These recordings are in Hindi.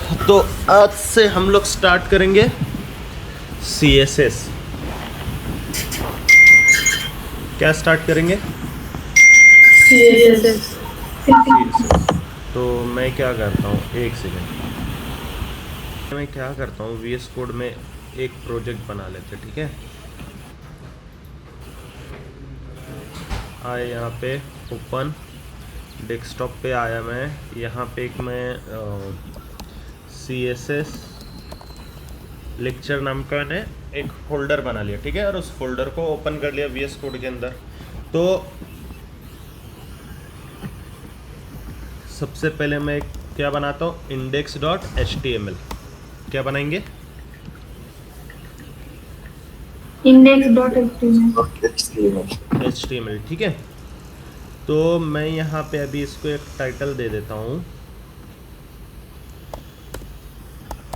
तो आज से हम लोग स्टार्ट करेंगे CSS। क्या स्टार्ट करेंगे? CSS। CSS। तो मैं क्या करता हूँ, एक सेकेंड, मैं क्या करता हूँ VS कोड में एक प्रोजेक्ट बना लेते, ठीक है। आए यहाँ पे ओपन, डेस्कटॉप पे आया मैं, यहाँ पे एक मैं CSS लेक्चर नाम का मैंने एक फोल्डर बना लिया, ठीक है, और उस फोल्डर को ओपन कर लिया VS कोड के अंदर। तो सबसे पहले मैं क्या बनाता हूँ, index.html। क्या बनाएंगे? HTML, ठीक है। तो मैं यहाँ पे अभी इसको एक टाइटल दे देता हूँ,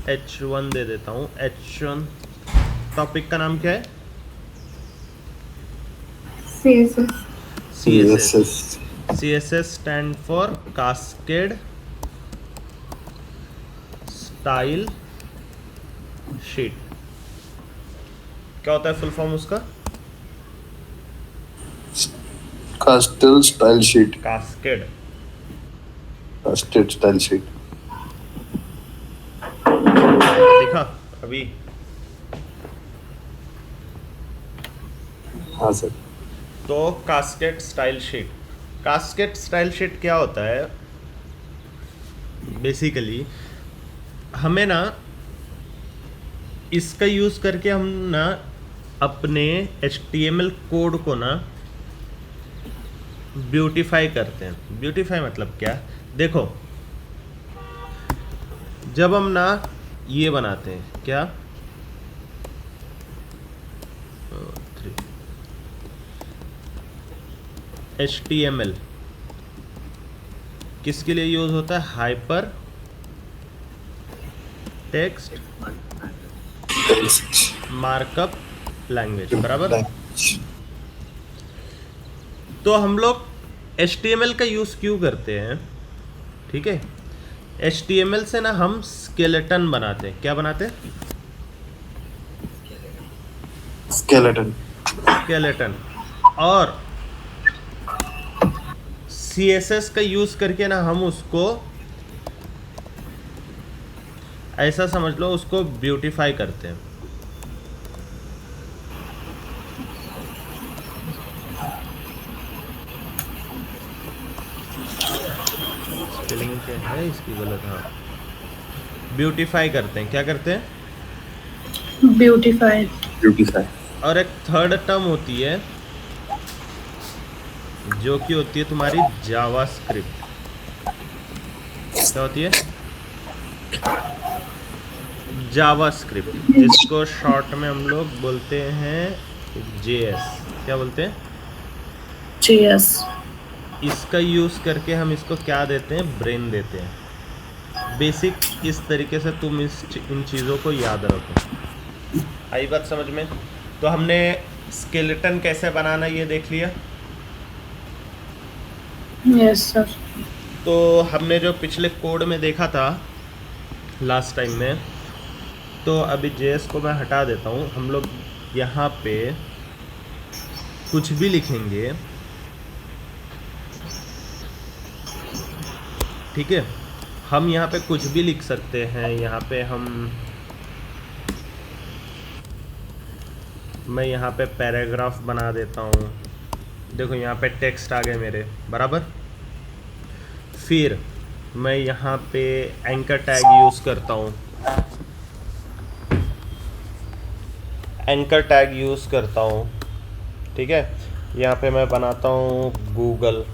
H1 दे देता हूँ। H1 टॉपिक का नाम क्या है? CSS। CSS stand for cascade style sheet. क्या होता है फुल फॉर्म उसका? Casted style sheet. Cascade style sheet. देखा अभी? हाँ सर। तो cascade style sheet, cascade style sheet क्या होता है? बेसिकली हमें ना इसका यूज़ करके हम ना अपने HTML कोड को ना ब्यूटीफाई करते हैं। ब्यूटीफाई मतलब क्या? देखो, जब हम ना ये बनाते हैं, क्या HTML किसके लिए यूज होता है? हाइपर टेक्स्ट मार्कअप लैंग्वेज, बराबर। तो हम लोग HTML का यूज़ क्यों करते हैं? ठीक है, HTML से ना हम स्केलेटन बनाते हैं। क्या बनाते हैं? स्केलेटन। और CSS का यूज़ करके ना हम उसको ऐसा समझ लो, उसको ब्यूटीफाई करते हैं। स्पेलिंग क्या है इसकी गलत? हाँ, ब्यूटीफाई करते हैं। क्या करते हैं? ब्यूटीफाई। और एक थर्ड टर्म होती है जो कि होती है तुम्हारी जावास्क्रिप्ट। क्या होती है? जावास्क्रिप्ट, जिसको शॉर्ट में हम लोग बोलते हैं JS। क्या बोलते हैं? JS। इसका यूज़ करके हम इसको क्या देते हैं? ब्रेन देते हैं। बेसिक इस तरीके से तुम इन चीज़ों को याद रखो। आई बात समझ में? तो हमने स्केलेटन कैसे बनाना ये देख लिया। Yes sir. तो हमने जो पिछले कोड में देखा था लास्ट टाइम में, तो अभी JS को मैं हटा देता हूँ। हम लोग यहाँ पे कुछ भी लिखेंगे, ठीक है। हम यहाँ पे कुछ भी लिख सकते हैं। यहाँ पे मैं यहाँ पे पैराग्राफ बना देता हूँ। देखो यहाँ पे टेक्स्ट आ गए मेरे, बराबर। फिर मैं यहाँ पे एंकर टैग यूज़ करता हूँ, एंकर टैग यूज़ करता हूँ, ठीक है। यहाँ पे मैं बनाता हूँ गूगल,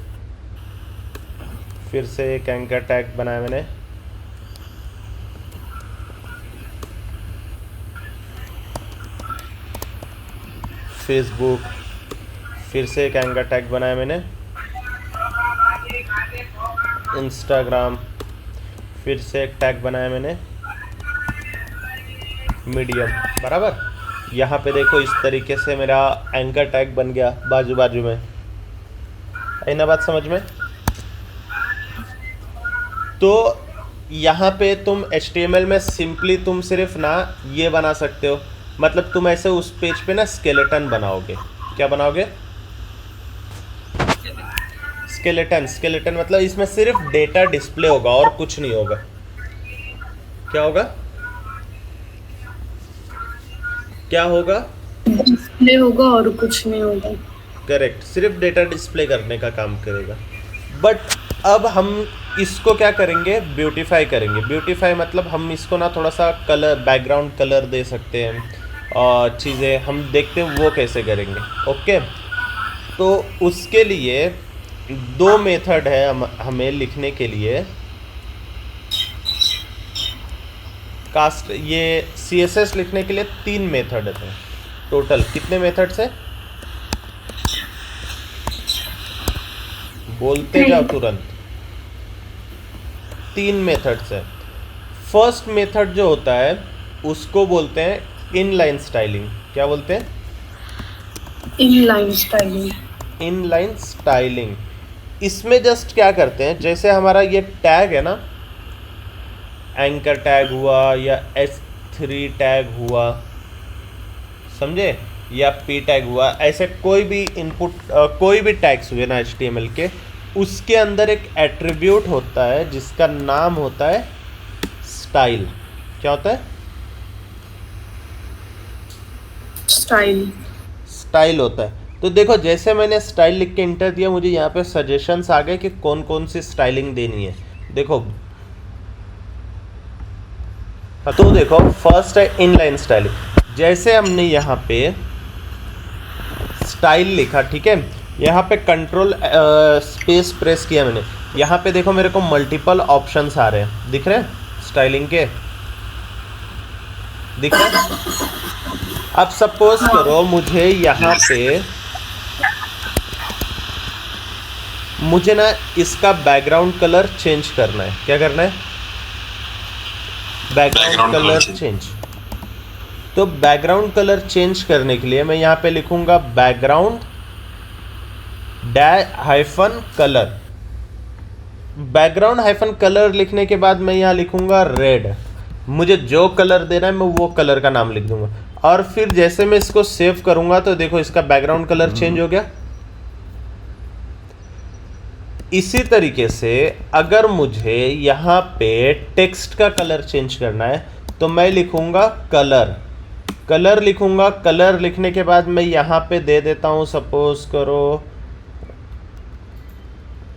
फिर से एक एंकर टैग बनाया मैंने, फेसबुक, फिर से एक एंकर टैग बनाया मैंने, इंस्टाग्राम, फिर से एक टैग बनाया मैंने, मीडियम, बराबर। यहाँ पे देखो इस तरीके से मेरा एंकर टैग बन गया बाजू बाजू में। आई ना बात समझ में? तो यहाँ पे तुम HTML में सिंपली तुम सिर्फ ना ये बना सकते हो, मतलब तुम ऐसे उस पेज पे ना स्केलेटन बनाओगे। क्या बनाओगे? स्केलेटन मतलब इसमें सिर्फ डेटा डिस्प्ले होगा और कुछ नहीं होगा। क्या होगा? क्या होगा? डिस्प्ले होगा और कुछ नहीं होगा। करेक्ट, सिर्फ डेटा डिस्प्ले करने का काम करेगा। बट अब हम इसको क्या करेंगे? ब्यूटीफाई करेंगे। ब्यूटीफाई मतलब हम इसको ना थोड़ा सा कलर, बैकग्राउंड कलर दे सकते हैं और चीज़ें हम देखते हैं वो कैसे करेंगे। ओके, तो उसके लिए दो मेथड है हमें लिखने के लिए। कास्ट ये CSS लिखने के लिए 3 मेथड है टोटल। कितने मेथड्स है? बोलते जाओ तुरंत। 3 मेथड्स है। फर्स्ट मेथड जो होता है उसको बोलते हैं इनलाइन स्टाइलिंग। क्या बोलते हैं? Inline styling. Inline styling. इसमें जस्ट क्या करते हैं, जैसे हमारा ये टैग है ना, एंकर टैग हुआ या H3 टैग हुआ, समझे, या P टैग हुआ, ऐसे कोई भी इनपुट कोई भी टैग्स हुए ना HTML के, उसके अंदर एक एट्रीब्यूट होता है जिसका नाम होता है स्टाइल। क्या होता है? स्टाइल। स्टाइल होता है। तो देखो, जैसे मैंने स्टाइल लिख के इंटर दिया, मुझे यहाँ पे सजेशंस आ गए कि कौन कौन सी स्टाइलिंग देनी है। देखो, तो देखो फर्स्ट है इनलाइन स्टाइलिंग। जैसे हमने यहाँ पे स्टाइल लिखा, ठीक है, यहाँ पे कंट्रोल स्पेस प्रेस किया मैंने, यहाँ पे देखो मेरे को मल्टीपल ऑप्शंस आ रहे हैं, दिख रहे हैं स्टाइलिंग के? दिख रहे हैं? अब सपोज करो मुझे यहाँ पे, मुझे ना इसका बैकग्राउंड कलर चेंज करना है। क्या करना है? Background colour change. तो बैकग्राउंड कलर चेंज करने के लिए मैं यहाँ पे लिखूंगा background hyphen colour. Background hyphen colour लिखने के बाद मैं यहाँ लिखूंगा रेड। मुझे जो कलर देना है मैं वो कलर का नाम लिख दूंगा। और फिर जैसे मैं इसको सेव करूंगा तो देखो इसका बैकग्राउंड कलर चेंज हो गया। इसी तरीके से अगर मुझे यहाँ पे टेक्स्ट का कलर चेंज करना है तो मैं लिखूंगा कलर लिखूंगा। कलर लिखने के बाद मैं यहाँ पे दे देता हूँ, सपोज करो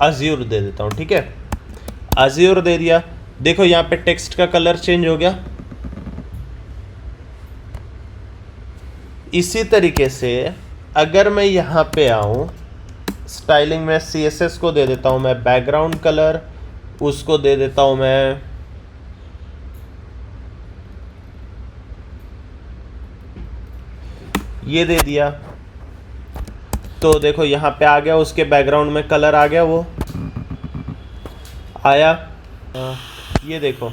अज्यूर दे देता हूँ, ठीक है, अज्यूर दे दिया। देखो यहाँ पे टेक्स्ट का कलर चेंज हो गया। इसी तरीके से अगर मैं यहाँ पे आऊँ, स्टाइलिंग में CSS को दे देता हूँ मैं बैकग्राउंड कलर, उसको दे देता हूँ मैं ये दे दिया, तो देखो यहाँ पे आ गया, उसके बैकग्राउंड में कलर आ गया, वो आया। ये देखो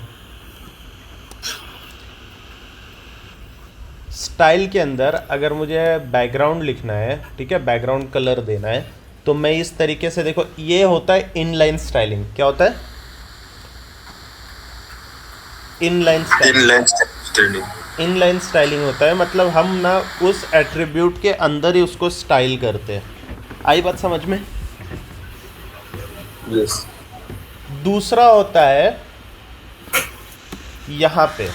स्टाइल के अंदर अगर मुझे बैकग्राउंड लिखना है, ठीक है, बैकग्राउंड कलर देना है, तो मैं इस तरीके से, देखो ये होता है इनलाइन स्टाइलिंग। क्या होता है? इनलाइन स्टाइलिंग होता है, मतलब हम ना उस एट्रीब्यूट के अंदर ही उसको स्टाइल करते हैं। आई बात समझ में? Yes. दूसरा होता है यहाँ पे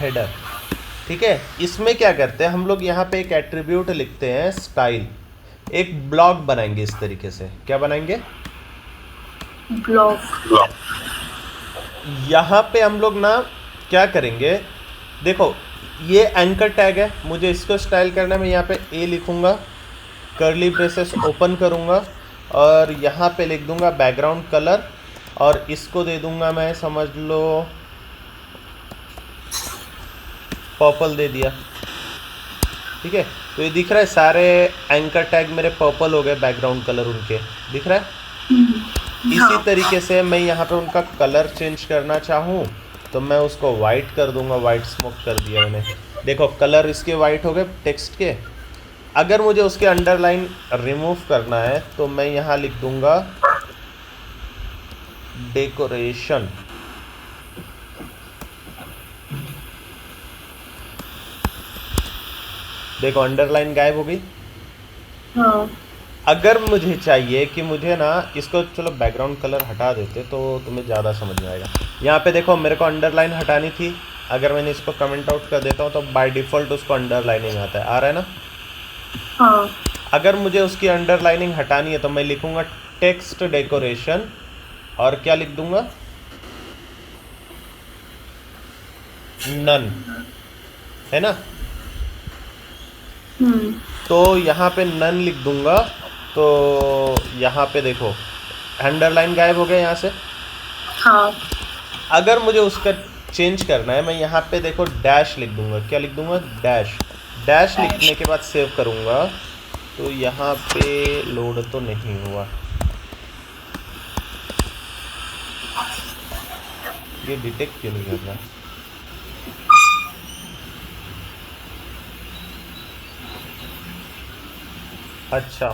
हेडर, ठीक है। इसमें क्या करते हैं हम लोग, यहाँ पे एक एट्रीब्यूट लिखते हैं स्टाइल, एक ब्लॉक बनाएंगे इस तरीके से। क्या बनाएंगे? ब्लॉक। यहाँ पे हम लोग ना क्या करेंगे, देखो ये एंकर टैग है, मुझे इसको स्टाइल करना है। मैं यहाँ पे ए लिखूंगा, कर्ली ब्रेसेस ओपन करूँगा और यहाँ पे लिख दूंगा बैकग्राउंड कलर और इसको दे दूंगा मैं, समझ लो पर्पल दे दिया, ठीक है। तो ये दिख रहा है सारे एंकर टैग मेरे पर्पल हो गए, बैकग्राउंड कलर उनके दिख रहा है। इसी तरीके से मैं यहाँ पे उनका कलर चेंज करना चाहूँ तो मैं उसको वाइट कर दूंगा, वाइट स्मोक कर दिया मैंने। देखो कलर इसके वाइट हो गए टेक्स्ट के। अगर मुझे उसके अंडरलाइन रिमूव करना है तो मैं यहाँ लिख दूंगा डेकोरेशन। देखो अंडरलाइन गायब हो गई। हाँ अगर मुझे चाहिए कि मुझे ना इसको, चलो बैकग्राउंड कलर हटा देते तो तुम्हें ज़्यादा समझ में आएगा। यहाँ पे देखो मेरे को अंडरलाइन हटानी थी, अगर मैंने इसको कमेंट आउट कर देता हूँ तो बाय डिफ़ॉल्ट उसको अंडरलाइनिंग आता है, आ रहा है ना। हाँ अगर मुझे उसकी अंडरलाइनिंग हटानी है तो मैं लिखूंगा टेक्स्ट डेकोरेशन और क्या लिख दूंगा, नन, है ना। तो यहाँ पे नन लिख दूंगा, तो यहाँ पे देखो अंडरलाइन गायब हो गया यहाँ से। हाँ अगर मुझे उसका चेंज करना है मैं यहाँ पे देखो डैश लिख दूंगा, क्या लिख दूंगा, डैश। डैश लिखने के बाद सेव करूँगा तो यहाँ पे लोड तो नहीं हुआ, ये डिटेक्ट क्यों नहीं कर रहा। अच्छा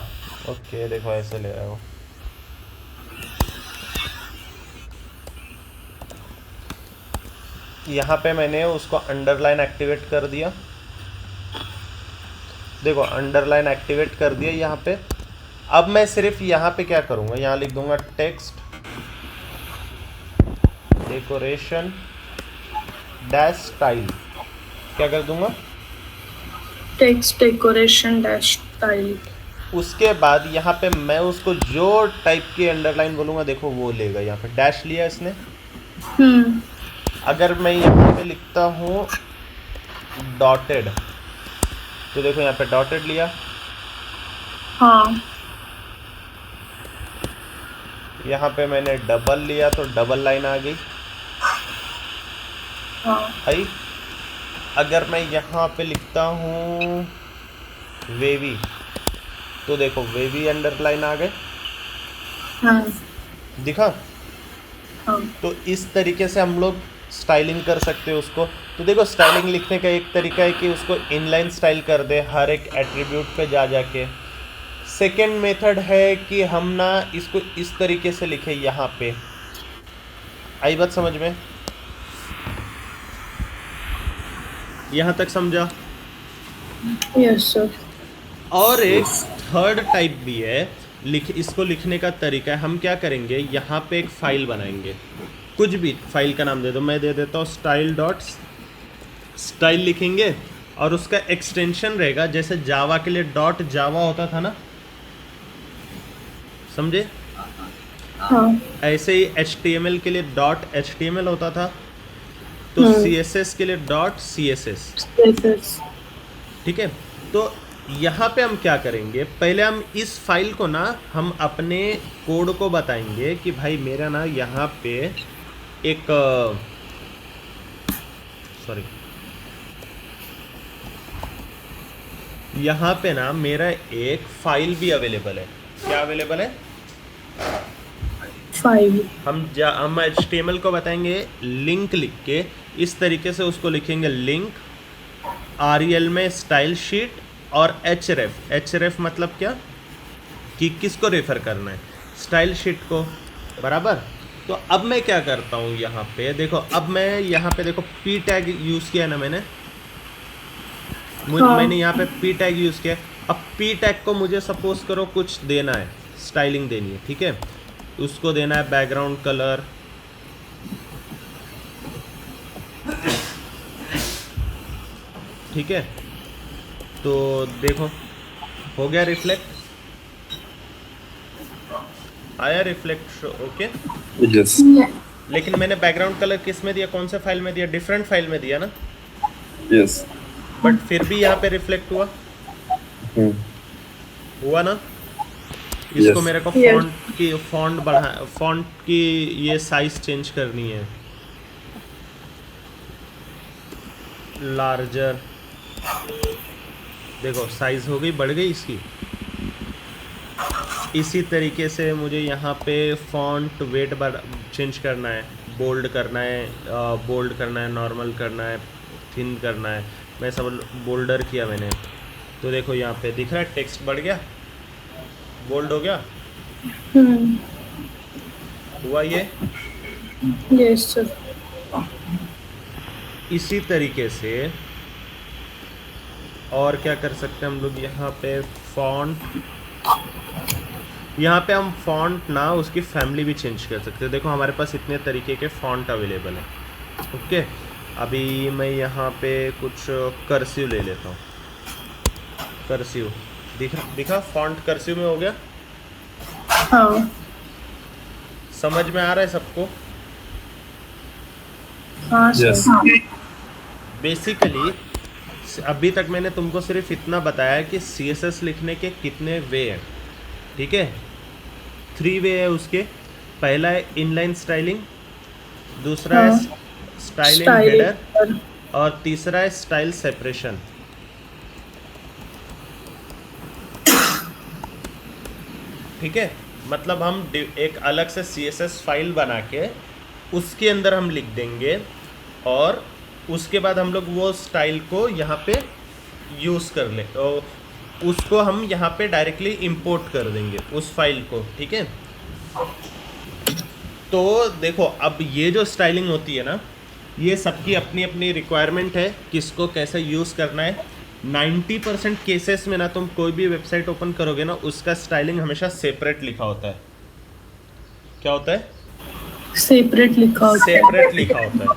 ओके, देखो ऐसे ले रहा हूँ। यहाँ पे मैंने उसको अंडरलाइन एक्टिवेट कर दिया, देखो अंडरलाइन एक्टिवेट कर दिया यहाँ पे। अब मैं सिर्फ यहाँ पे क्या करूँगा, यहाँ लिख दूंगा टेक्स्ट डेकोरेशन डैश स्टाइल, क्या कर दूंगा, टेक्स्ट डेकोरेशन डैश स्टाइल। उसके बाद यहाँ पे मैं उसको जो टाइप की अंडरलाइन बोलूँगा देखो वो लेगा। यहाँ पे डैश लिया इसने। अगर मैं यहाँ पे लिखता हूँ डॉटेड तो देखो यहाँ पे डॉटेड लिया। हाँ यहाँ पे मैंने डबल लिया तो डबल लाइन आ गई। हाँ आई। अगर मैं यहाँ पे लिखता हूँ वेवी तो देखो वेवी अंडरलाइन आ गए, हाँ दिखा। हाँ तो इस तरीके से हम लोग स्टाइलिंग कर सकते हैं उसको। तो देखो स्टाइलिंग लिखने का एक तरीका है कि उसको इनलाइन स्टाइल कर दे हर एक एट्रीब्यूट पे जा जाके। सेकेंड मेथड है कि हम ना इसको इस तरीके से लिखे, यहाँ पे आई बात समझ में, यहाँ तक समझा। Yes sir. और एक थर्ड टाइप भी है, इसको लिखने का तरीका है। हम क्या करेंगे, यहाँ पे एक फाइल बनाएंगे, कुछ भी फाइल का नाम दे दो, मैं दे देता हूँ स्टाइल डॉट स्टाइल लिखेंगे और उसका एक्सटेंशन रहेगा, जैसे जावा के लिए डॉट जावा होता था ना, समझे। हाँ ऐसे ही HTML के लिए डॉट HTML होता था, तो CSS के लिए डॉट CSS, यस। ठीक है। तो यहाँ पे हम क्या करेंगे, पहले हम इस फाइल को ना हम अपने कोड को बताएंगे कि भाई मेरा ना यहाँ पे एक सॉरी यहाँ पे ना मेरा एक फाइल भी अवेलेबल है। क्या अवेलेबल है, फाइल। हम HTML को बताएंगे लिंक लिख के, इस तरीके से उसको लिखेंगे लिंक, REL में स्टाइल शीट और href मतलब क्या कि किसको रेफर करना है, स्टाइल शीट को, बराबर। तो अब मैं क्या करता हूँ, यहाँ पे देखो, अब मैं यहाँ पे देखो p टैग यूज़ किया ना मैंने, हाँ। मैंने यहाँ पे p टैग यूज़ किया। अब p टैग को मुझे सपोज करो कुछ देना है, स्टाइलिंग देनी है, ठीक है। उसको देना है बैकग्राउंड कलर, ठीक है। तो देखो हो गया रिफ्लेक्ट, आया रिफ्लेक्ट, ओके। यस लेकिन मैंने बैकग्राउंड कलर किस में दिया, कौन से फाइल में दिया, डिफरेंट फाइल में दिया ना, यस बट फिर भी यहाँ पे रिफ्लेक्ट हुआ, हुआ ना। इसको Yes. मेरे को Yes. फॉन्ट की ये साइज चेंज करनी है, लार्जर, देखो साइज हो गई, बढ़ गई इसकी। इसी तरीके से मुझे यहाँ पे फॉन्ट वेट चेंज करना है, बोल्ड करना है, नॉर्मल करना है, थिन करना है। मैं सब बोल्डर किया मैंने, तो देखो यहाँ पे दिख रहा है टेक्स्ट बढ़ गया, बोल्ड हो गया, हुआ ये। Yes sir. इसी तरीके से और क्या कर सकते हैं हम लोग, यहाँ पे फॉन्ट, यहाँ पे हम फॉन्ट ना उसकी फैमिली भी चेंज कर सकते हैं। देखो हमारे पास इतने तरीके के फॉन्ट अवेलेबल हैं। ओके, अभी मैं यहाँ पे कुछ कर्सिव ले लेता हूँ। कर्सिव दिखा फॉन्ट कर्सिव में हो गया। हाँ समझ में आ रहा है सबको? हाँ Yes. सर। बेसिकली अभी तक मैंने तुमको सिर्फ इतना बताया कि CSS लिखने के कितने वे हैं, ठीक है। 3 वे है उसके। पहला है इनलाइन स्टाइलिंग, दूसरा है स्टाइलिंग हेडर, और तीसरा है स्टाइल सेपरेशन। ठीक है, मतलब हम एक अलग से CSS फाइल बना के उसके अंदर हम लिख देंगे, और उसके बाद हम लोग वो स्टाइल को यहाँ पे यूज़ कर ले, और उसको हम यहाँ पे डायरेक्टली इंपोर्ट कर देंगे उस फाइल को। ठीक है, तो देखो अब ये जो स्टाइलिंग होती है ना, ये सबकी अपनी अपनी रिक्वायरमेंट है, किसको कैसे यूज़ करना है। 90% केसेस में ना तुम कोई भी वेबसाइट ओपन करोगे ना, उसका स्टाइलिंग हमेशा सेपरेट लिखा होता है। क्या होता है? सेपरेट लिखा होता है। सेपरेट लिखा होता है।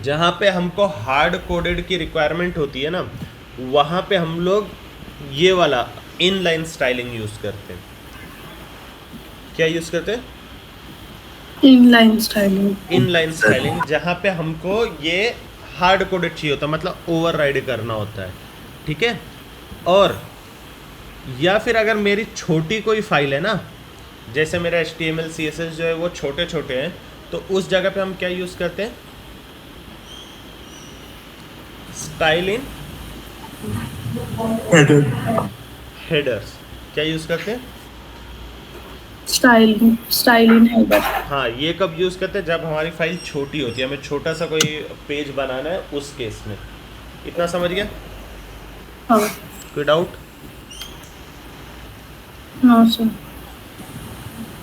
जहाँ पे हमको हार्ड कोडेड की रिक्वायरमेंट होती है ना, वहाँ पे हम लोग ये वाला इनलाइन स्टाइलिंग यूज़ करते हैं। क्या यूज़ करते हैं? Inline styling. इनलाइन स्टाइलिंग, जहाँ पे हमको ये हार्ड कोडेड चाहिए होता है, मतलब ओवरराइड करना होता है। ठीक है, और या फिर अगर मेरी छोटी कोई फाइल है ना, जैसे मेरा HTML CSS जो है वो छोटे छोटे हैं, तो उस जगह पे हम क्या यूज़ करते हैं? Style in headers. क्या यूज़ करते हैं? Style in header. हाँ, ये कब यूज़ करते हैं? जब हमारी फाइल छोटी होती है, हमें छोटा सा कोई पेज बनाना है, उस केस में। इतना समझ गया? हाँ। कोई डाउट? No sir.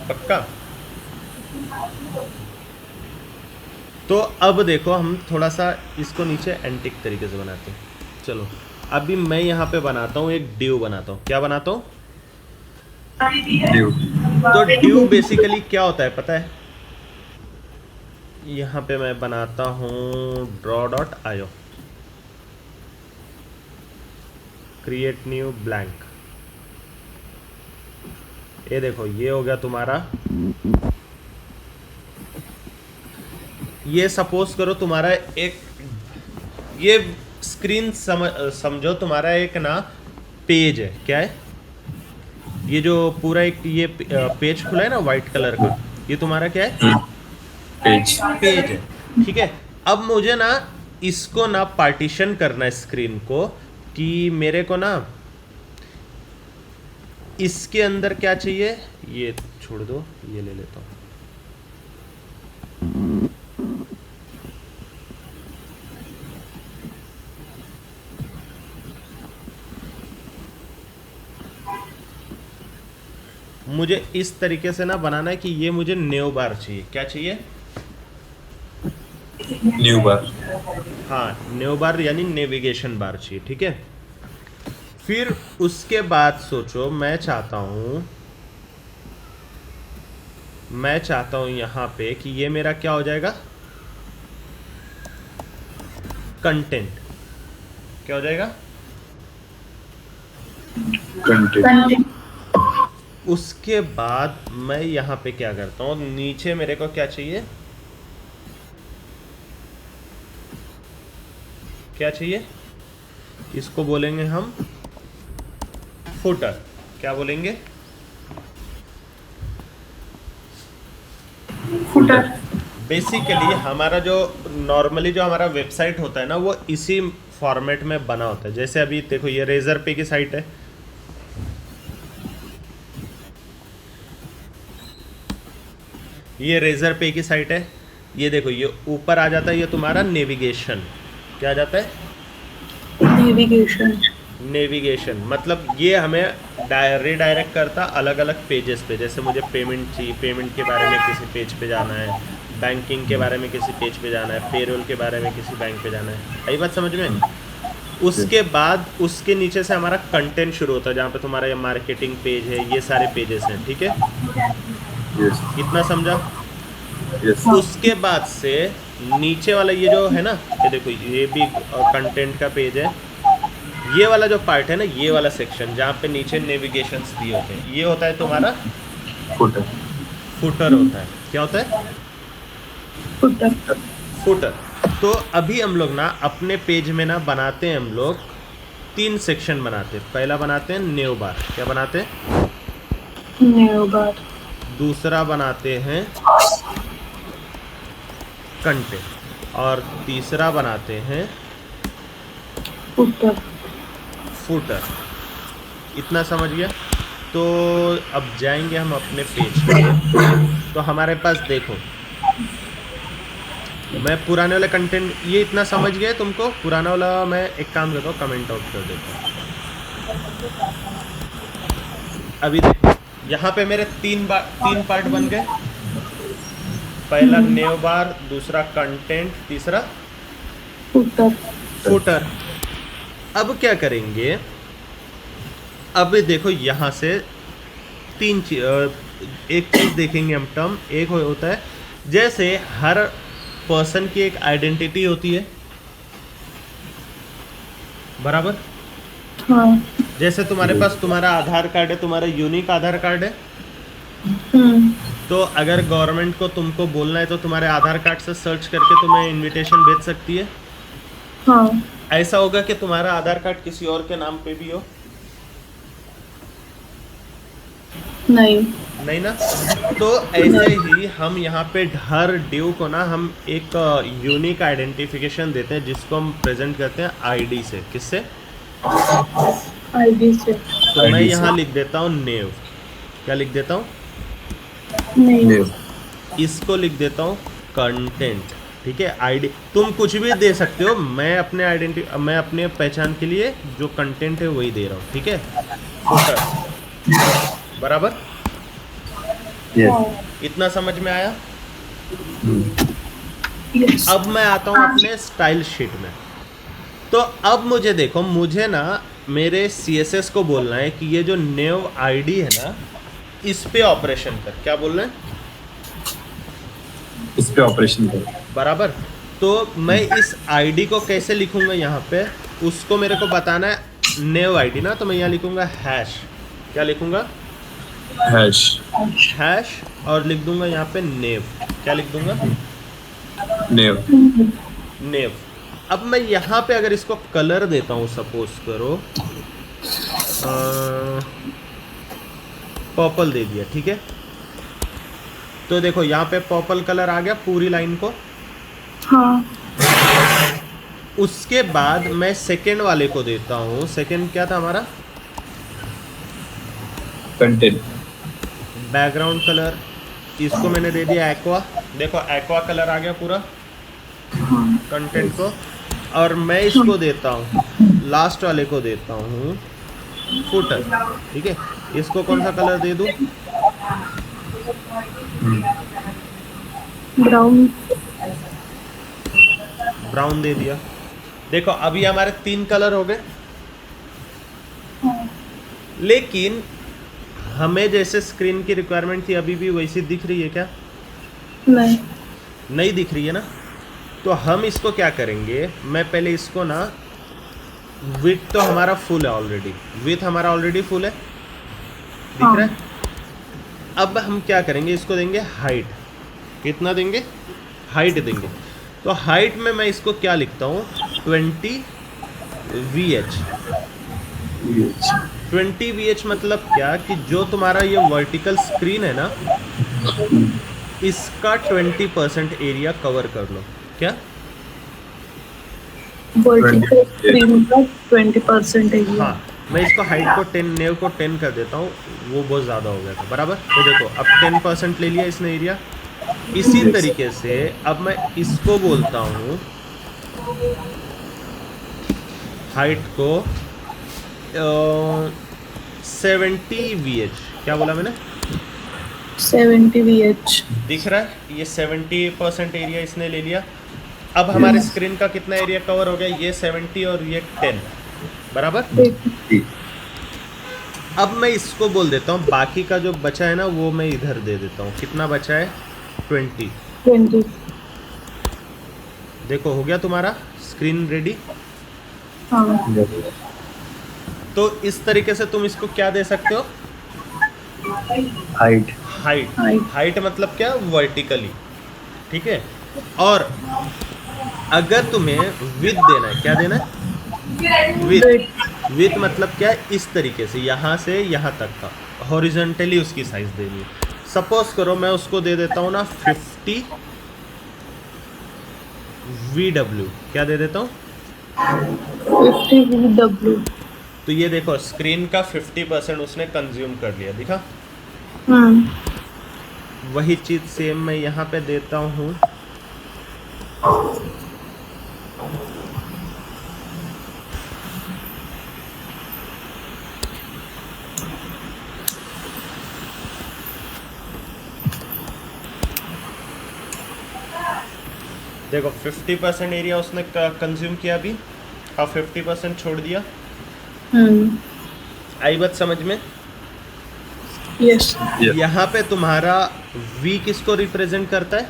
पक्का? तो अब देखो हम थोड़ा सा इसको नीचे एंटिक तरीके से बनाते हैं। चलो अभी मैं यहाँ पे बनाता हूँ, एक ड्यू बनाता हूँ। क्या बनाता हूँ? Div. तो ड्यू बेसिकली क्या होता है पता है? यहाँ पे मैं बनाता हूँ draw.io, क्रिएट न्यू ब्लैंक। ये देखो ये हो गया तुम्हारा। ये सपोज करो तुम्हारा एक, ये स्क्रीन समझो तुम्हारा एक ना पेज है। क्या है? ये जो पूरा एक ये पेज खुला है ना वाइट कलर का, ये तुम्हारा क्या है? Page. पेज है। ठीक है, अब मुझे ना इसको ना पार्टीशन करना है स्क्रीन को, कि मेरे को ना इसके अंदर क्या चाहिए, ये छोड़ दो, ये ले लेता हूँ। मुझे इस तरीके से ना बनाना है कि ये मुझे न्यू बार चाहिए। क्या चाहिए? New bar. हाँ, न्यू बार यानी नेविगेशन बार चाहिए। ठीक है, फिर उसके बाद सोचो, मैं चाहता हूँ यहाँ पे कि ये मेरा क्या हो जाएगा? कंटेंट। क्या हो जाएगा? Content. उसके बाद मैं यहाँ पे क्या करता हूँ, नीचे मेरे को क्या चाहिए? क्या चाहिए? इसको बोलेंगे हम फुटर। क्या बोलेंगे? फुटर। बेसिकली हमारा जो नॉर्मली जो हमारा वेबसाइट होता है ना, वो इसी फॉर्मेट में बना होता है। जैसे अभी देखो ये रेजर पे की साइट है, ये रेजर पे की साइट है। ये देखो ये ऊपर आ जाता है, ये तुम्हारा नेविगेशन। क्या आ जाता है? नेविगेशन। नेविगेशन मतलब ये हमें रिडायरेक्ट करता अलग अलग पेजेस पे। जैसे मुझे पेमेंट चाहिए, पेमेंट के बारे में किसी पेज पे जाना है, बैंकिंग के बारे में किसी पेज पे जाना है, पेरोल के बारे में किसी बैंक पे जाना है। आई बात समझ में? उसके बाद उसके नीचे से हमारा कंटेंट शुरू होता है, जहाँ पे तुम्हारा ये मार्केटिंग पेज है, ये सारे पेजेस हैं, ठीक है? Yes. इतना समझा? Yes. उसके बाद से नीचे वाला ये जो है ना, ये देखो ये भी कंटेंट का पेज है। ये वाला जो पार्ट है ना, ये वाला सेक्शन जहाँ पे नीचे नेविगेशंस दिए होते हैं, ये होता है तुम्हारा Footer. फुटर होता है। क्या होता है? footer, footer. तो अभी हम लोग ना अपने पेज में ना बनाते हैं, हम लोग 3 सेक्शन बनाते हैं। पहला बनाते हैं न्यू बार। क्या बनाते हैं? new bar, दूसरा बनाते हैं कंटेंट, और तीसरा बनाते हैं footer, फुटर। इतना समझ गया? तो अब जाएंगे हम अपने पेज पे। तो हमारे पास देखो, मैं पुराने वाले कंटेंट, ये इतना समझ गया तुमको? पुराना वाला मैं एक काम करता हूँ, कमेंट आउट कर देता हूँ। अभी देखो यहाँ पे मेरे 3 पार्ट बन गए। पहला न्यू बार, दूसरा कंटेंट, तीसरा footer, फुटर। अब क्या करेंगे? अब देखो यहाँ से एक चीज़ देखेंगे हम। टर्म एक होता है, जैसे हर पर्सन की एक आइडेंटिटी होती है, बराबर? हाँ, जैसे तुम्हारे पास तुम्हारा आधार कार्ड है, तुम्हारा यूनिक आधार कार्ड है। तो अगर गवर्नमेंट को तुमको बोलना है तो तुम्हारे आधार कार्ड से सर्च करके तुम्हें इनविटेशन भेज सकती है। हाँ, ऐसा होगा कि तुम्हारा आधार कार्ड किसी और के नाम पे भी हो? नहीं, नहीं ना? तो ऐसे ही हम यहाँ पे हर ड्यू को ना हम एक यूनिक आइडेंटिफिकेशन देते हैं, जिसको हम प्रेजेंट करते हैं आईडी से। किससे? ID से, तो मैं ID यहाँ से। लिख देता हूँ नेव। क्या लिख देता हूँ? नहीं, New. इसको लिख देता हूँ कंटेंट। ठीक है? आईडी तुम कुछ भी दे सकते हो, मैं अपने पहचान के लिए जो कंटेंट है वही दे रहा हूँ। ठीक है? फुटर, बराबर? Yes. इतना समझ में आया? yes, अब मैं आता हूँ अपने स्टाइल शीट में। तो अब मुझे देखो, मुझे ना मेरे CSS को बोलना है कि ये जो नेव आईडी है ना, इस पे ऑपरेशन कर। क्या बोल रहे हैं? इस पे ऑपरेशन करो। बराबर? तो मैं इस आईडी को कैसे लिखूंगा यहाँ पे, उसको मेरे को बताना है। नेव आईडी ना, तो मैं यहाँ लिखूंगा हैश। क्या लिखूंगा? हैश। हैश, और लिख दूंगा यहाँ पे नेव। क्या लिख दूंगा? नेव। नेव। अब मैं यहाँ पे अगर इसको कलर देता हूँ, सपोज करो पर्पल दे दिया। ठीक है? तो देखो यहाँ पे पर्पल कलर आ गया पूरी लाइन को। हाँ, उसके बाद मैं सेकेंड वाले को देता हूँ। सेकेंड क्या था हमारा? कंटेंट। Background colour. इसको मैंने दे दिया एक्वा। देखो एक्वा कलर आ गया पूरा कंटेंट को। और मैं इसको देता हूँ, लास्ट वाले को देता हूँ फुटर। ठीक है? इसको कौन सा कलर दे दूँ? ब्राउन, ब्राउन दे दिया। देखो अभी हमारे 3 कलर हो गए। लेकिन हमें जैसे स्क्रीन की रिक्वायरमेंट थी, अभी भी वैसी दिख रही है क्या? नहीं, नहीं दिख रही है ना? तो हम इसको क्या करेंगे, मैं पहले इसको ना, विड्थ तो हमारा फुल है ऑलरेडी, विड्थ हमारा ऑलरेडी फुल है, दिख रहा है? अब हम क्या करेंगे, इसको देंगे हाइट। कितना देंगे? हाइट देंगे। तो हाइट में मैं इसको क्या लिखता हूँ, 20 VH। 20 VH मतलब क्या कि जो तुम्हारा ये वर्टिकल स्क्रीन है ना, इसका 20% एरिया कवर कर लो। क्या? वर्टिकल स्क्रीन का 20% एरिया। हाँ, मैं इसको हाइट को 10, नेव को 10 कर देता हूँ, वो बहुत ज़्यादा हो गया था। बराबर? तो देखो अब 10% ले लिया इसने एरिया। इसी तरीके से अब मैं इसको बोलता हूँ हाइट को 70 VH, क्या बोला मैंने? 70 VH। दिख रहा है, ये 70% एरिया इसने ले लिया। अब हमारे स्क्रीन का कितना एरिया कवर हो गया? ये 70 और ये 10, बराबर। अब मैं इसको बोल देता हूँ बाकी का जो बचा है ना वो मैं इधर दे देता हूँ। कितना बचा है? 20। 20। देखो हो गया तुम्हारा स्क्रीन रेडी। हाँ। तो इस तरीके से तुम इसको क्या दे सकते हो? हाइट। हाइट। Height। हाइट मतलब क्या? वर्टिकली, ठीक है। और अगर तुम्हें विड्थ देना है, क्या देना है? विड्थ। विड्थ मतलब क्या? इस तरीके से यहाँ से यहाँ तक का हॉरिजॉन्टली उसकी साइज देनी है। सपोज करो मैं उसको दे देता हूँ ना 50 VW, क्या दे देता हूँ? 50 VW। तो ये देखो स्क्रीन का 50% उसने कंज्यूम कर लिया, दिखा? वही चीज़ सेम मैं यहाँ पे देता हूँ। देखो 50% एरिया उसने कंज्यूम किया अभी, और 50% छोड़ दिया। आई बात समझ में? यस। यहाँ पे तुम्हारा V किसको रिप्रेजेंट करता है?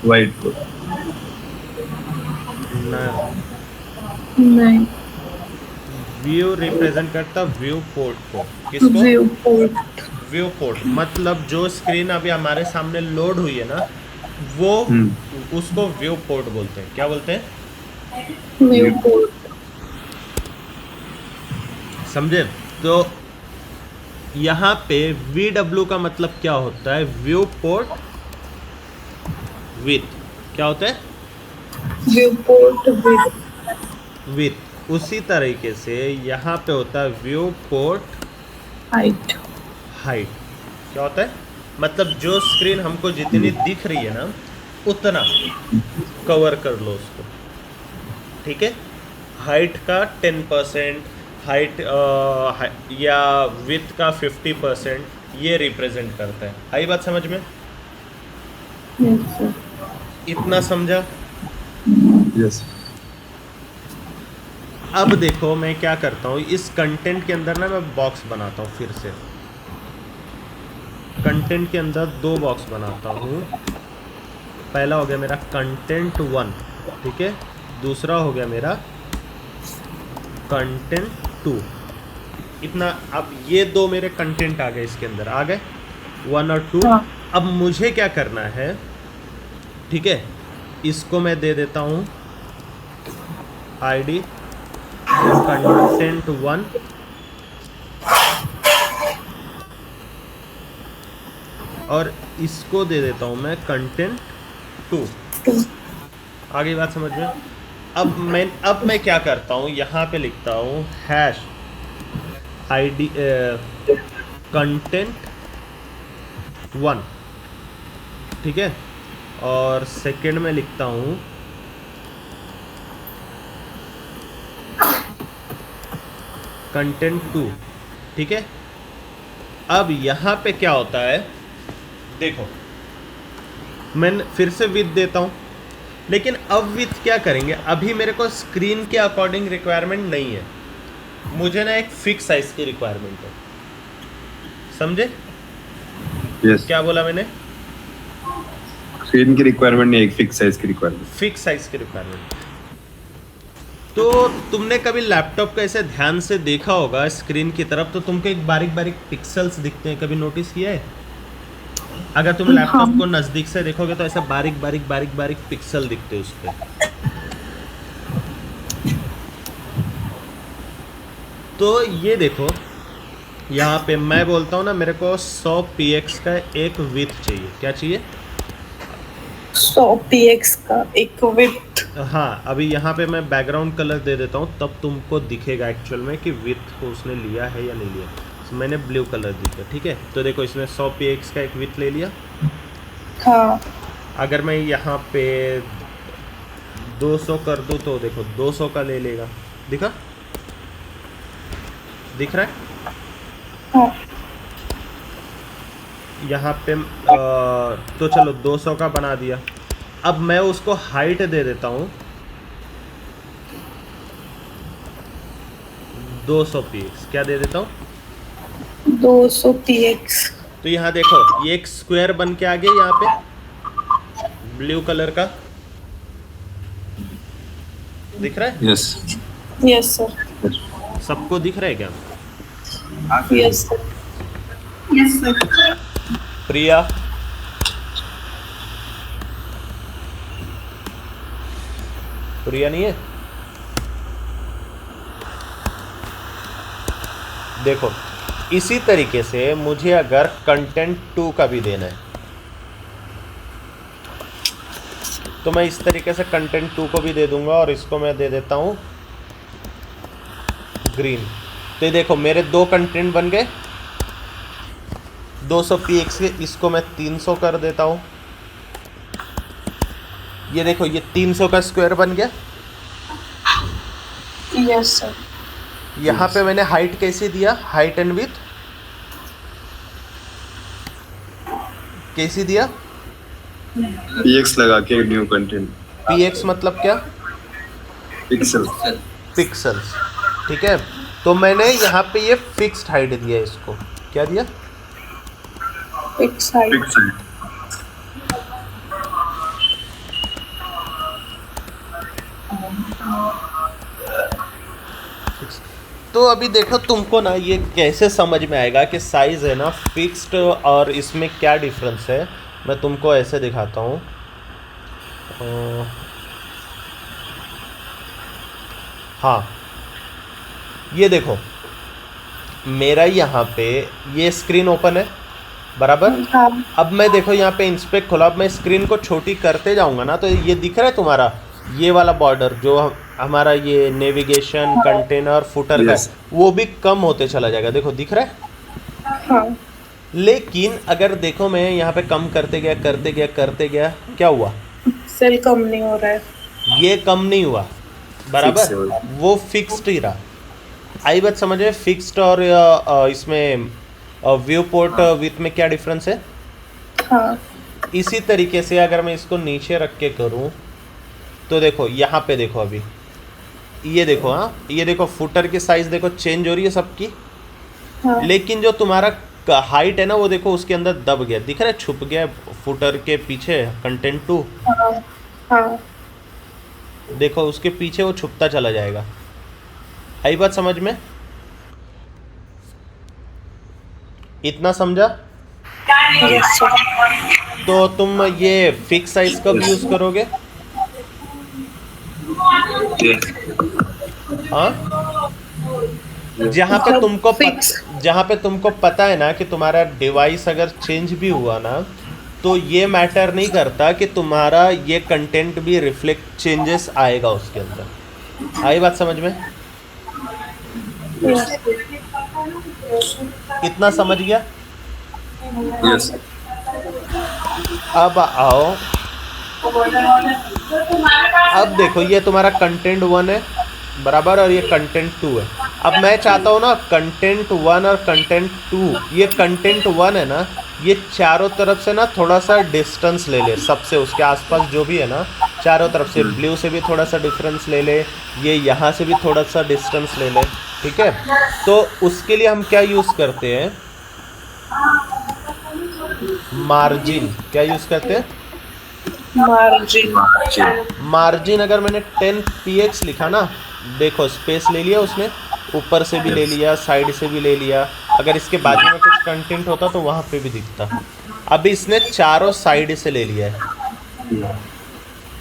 वाइट को। नहीं। व्यू रिप्रेजेंट करता व्यू पोर्ट को। किसको? View port. व्यू पोर्ट मतलब जो स्क्रीन अभी हमारे सामने लोड हुई है ना वो उसको व्यू पोर्ट बोलते हैं। क्या बोलते हैं? View port. समझे? तो यहाँ पे VW का मतलब क्या होता है? व्यू पोर्ट विथ, क्या होता है? View port with. उसी तरीके से यहाँ पे होता है व्यू पोर्ट हाइट। हाइट। क्या होता है? मतलब जो स्क्रीन हमको जितनी दिख रही है ना उतना कवर कर लो उसको, ठीक है। हाइट का 10%, हाइट या विथ का 50% ये रिप्रेजेंट करता है। आई बात समझ में? Yes sir. इतना समझा? यस। अब देखो मैं क्या करता हूँ, इस कंटेंट के अंदर ना मैं बॉक्स बनाता हूँ। फिर से कंटेंट के अंदर 2 बॉक्स बनाता हूँ। पहला हो गया मेरा कंटेंट 1, ठीक है। दूसरा हो गया मेरा कंटेंट 2। इतना। अब ये 2 मेरे कंटेंट आ गए, इसके अंदर आ गए 1 और 2। हाँ। अब मुझे क्या करना है, ठीक है, इसको मैं दे देता हूँ ID कंटेंट 1 और इसको दे देता हूँ मैं कंटेंट 2। आगे बात समझ में? अब मैं क्या करता हूँ, यहाँ पे लिखता हूँ हैश ID कंटेंट 1, ठीक है। और सेकंड में लिखता हूँ कंटेंट 2, ठीक है। अब यहाँ पे क्या होता है, देखो मैं फिर से विड्थ देता हूँ, लेकिन अब विड्थ क्या करेंगे, अभी मेरे को स्क्रीन के अकॉर्डिंग रिक्वायरमेंट नहीं है, मुझे ना एक फिक्स साइज की रिक्वायरमेंट है। समझे? यस। क्या बोला मैंने? स्क्रीन की रिक्वायरमेंट नहीं, एक फिक्स साइज की रिक्वायरमेंट। फिक्स साइज की रिक्वायरमेंट। तो तुमने कभी लैपटॉप को ऐसे ध्यान से देखा होगा स्क्रीन की तरफ, तो तुमको एक बारीक बारीक पिक्सल्स दिखते हैं, कभी नोटिस किया है? अगर तुम लैपटॉप को नज़दीक से देखोगे तो ऐसा बारीक बारीक बारीक बारीक पिक्सल दिखते हैं उस पर। तो ये देखो यहाँ पे मैं बोलता हूँ ना, मेरे को 100 px का एक विड्थ चाहिए। क्या चाहिए? 100 px का एक विड्थ। हाँ, अभी यहाँ पे मैं बैकग्राउंड कलर दे देता हूँ, तब तुमको दिखेगा एक्चुअल में कि विड्थ को उसने लिया है या नहीं लिया। तो मैंने ब्लू कलर दिया, ठीक है। तो देखो इसने 100 px का एक विड्थ ले लिया। हाँ। अगर मैं यहाँ पे 200 कर दूँ तो देखो 200 का ले लेगा, दिखा, दिख रहा है? हाँ, यहाँ पे तो चलो 200 का बना दिया। अब मैं उसको हाइट दे देता हूँ 200 px। क्या दे देता हूँ? 200 px। तो यहाँ देखो ये एक स्क्वायर बन के आ गया यहाँ पे ब्लू कलर का, दिख रहा है? Yes yes sir. सबको दिख रहा है क्या? Yes sir. Yes sir. Priya, Priya नहीं है? देखो इसी तरीके से मुझे अगर कंटेंट 2 का भी देना है तो मैं इस तरीके से कंटेंट 2 को भी दे दूंगा और इसको मैं दे देता हूँ ग्रीन। तो ये देखो मेरे 2 कंटेंट बन गए 200 px के, इसको मैं 300 कर देता हूँ। ये देखो ये 300 का स्क्वायर बन गया। Yes sir. यहाँ पे मैंने हाइट कैसे दिया, हाइट एंड विड्थ कैसे दिया? px लगा के न्यू कंटेंट px मतलब क्या? पिक्सल पिक्सल्स, ठीक है। तो मैंने यहाँ पे ये फिक्स्ड हाइट दिया, इसको क्या दिया? Fix height. पिक्सल तो अभी देखो तुमको ना ये कैसे समझ में आएगा कि साइज है ना फिक्स्ड और इसमें क्या डिफरेंस है। मैं तुमको ऐसे दिखाता हूँ। हाँ ये देखो मेरा यहाँ पे ये स्क्रीन ओपन है बराबर। हाँ। अब मैं देखो यहाँ पे इंस्पेक्ट खोला, अब मैं स्क्रीन को छोटी करते जाऊँगा ना तो ये दिख रहा है तुम्हारा ये वाला बॉर्डर जो हमारा ये नेविगेशन कंटेनर फुटर का Yes. है वो भी कम होते चला जाएगा। देखो दिख रहा है। हाँ। लेकिन अगर देखो मैं यहाँ पे कम करते गया करते गया करते गया, क्या हुआ? सेल कम नहीं हो रहा है। ये कम नहीं हुआ Fix बराबर, है वो। वो फिक्स्ड ही रहा। आई बात समझ में? फिक्स्ड और इसमें व्यू पोर्ट विथ में क्या डिफरेंस है? हाँ। इसी तरीके से अगर मैं इसको नीचे रख के करूँ तो देखो यहाँ पे देखो अभी ये देखो, हाँ ये देखो फुटर की साइज देखो चेंज हो रही है सबकी। हाँ। लेकिन जो तुम्हारा हाइट है ना वो देखो उसके अंदर दब गया, दिख रहा है, छुप गया फुटर के पीछे कंटेंट 2। हाँ। हाँ। देखो उसके पीछे वो छुपता चला जाएगा। आई बात समझ में? इतना समझा? Yes sir. तो तुम ये फिक्स साइज कब यूज करोगे? हाँ जहाँ पे तुमको जहाँ पे तुमको पता है ना कि तुम्हारा डिवाइस अगर चेंज भी हुआ ना तो ये मैटर नहीं करता कि तुम्हारा ये कंटेंट भी रिफ्लेक्ट चेंजेस आएगा उसके अंदर। आई बात समझ में? इतना समझ गया? यस अब आओ, अब देखो ये तुम्हारा कंटेंट 1 है बराबर और ये कंटेंट 2 है। अब मैं चाहता हूँ ना कंटेंट 1 और कंटेंट 2, ये कंटेंट 1 है ना ये चारों तरफ से ना थोड़ा सा डिस्टेंस ले ले, सबसे उसके आसपास जो भी है ना चारों तरफ से, ब्लू से भी थोड़ा सा डिफरेंस ले ले, ये यहाँ से भी थोड़ा सा डिस्टेंस ले ले, ठीक है। तो उसके लिए हम क्या यूज़ करते हैं? मार्जिन। क्या यूज़ करते हैं? मार्जिन। मार्जिन अगर मैंने 10 px लिखा ना, देखो स्पेस ले लिया उसने, ऊपर से भी ले लिया, साइड से भी ले लिया, अगर इसके बाजू में कुछ कंटेंट होता तो वहाँ पे भी दिखता। अभी इसने चारों साइड से ले लिया है।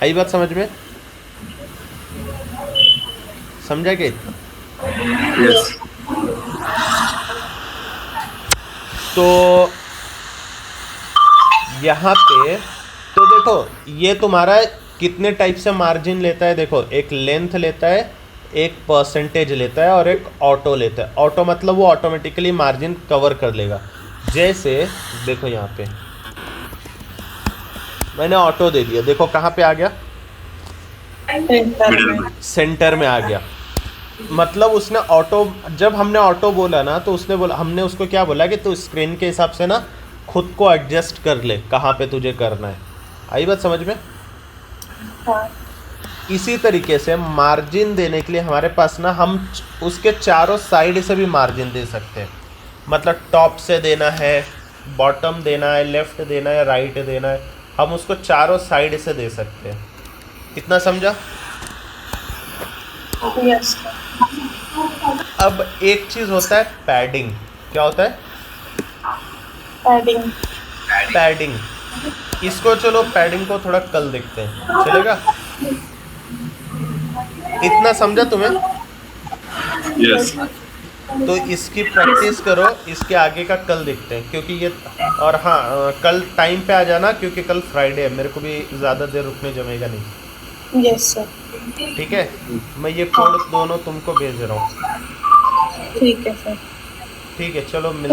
आई बात समझ में? समझा क्या? यस तो यहाँ पे तो देखो ये तुम्हारा कितने टाइप से मार्जिन लेता है। देखो एक लेंथ लेता है, एक परसेंटेज लेता है और एक ऑटो लेता है। ऑटो मतलब वो ऑटोमेटिकली मार्जिन कवर कर लेगा। जैसे देखो यहाँ पे मैंने ऑटो दे दिया, देखो कहाँ पे आ गया? सेंटर में। सेंटर में आ गया। मतलब उसने ऑटो, जब हमने ऑटो बोला ना तो उसने बोला, हमने उसको क्या बोला कि तू स्क्रीन के हिसाब से ना खुद को एडजस्ट कर ले कहाँ पे तुझे करना है। आई बात समझ में? हाँ इसी तरीके से मार्जिन देने के लिए हमारे पास ना हम उसके चारों साइड से भी मार्जिन दे सकते हैं। मतलब टॉप से देना है, बॉटम देना है, लेफ्ट देना है, राइट देना है, हम उसको चारों साइड से दे सकते हैं। इतना समझा? यस अब एक चीज़ होता है पैडिंग। क्या होता है? पैडिंग। पैडिंग। इसको चलो पैडिंग को थोड़ा कल देखते हैं, चलेगा? इतना समझा तुम्हें? Yes. तो इसकी प्रैक्टिस करो, इसके आगे का कल देखते हैं क्योंकि ये, और हाँ कल टाइम पे आ जाना क्योंकि कल फ्राइडे है, मेरे को भी ज़्यादा देर रुकने जमेगा नहीं। Yes sir. ठीक है, मैं ये कोड दोनों तुमको भेज रहा हूँ। ठीक है सर। ठीक है, चलो मिल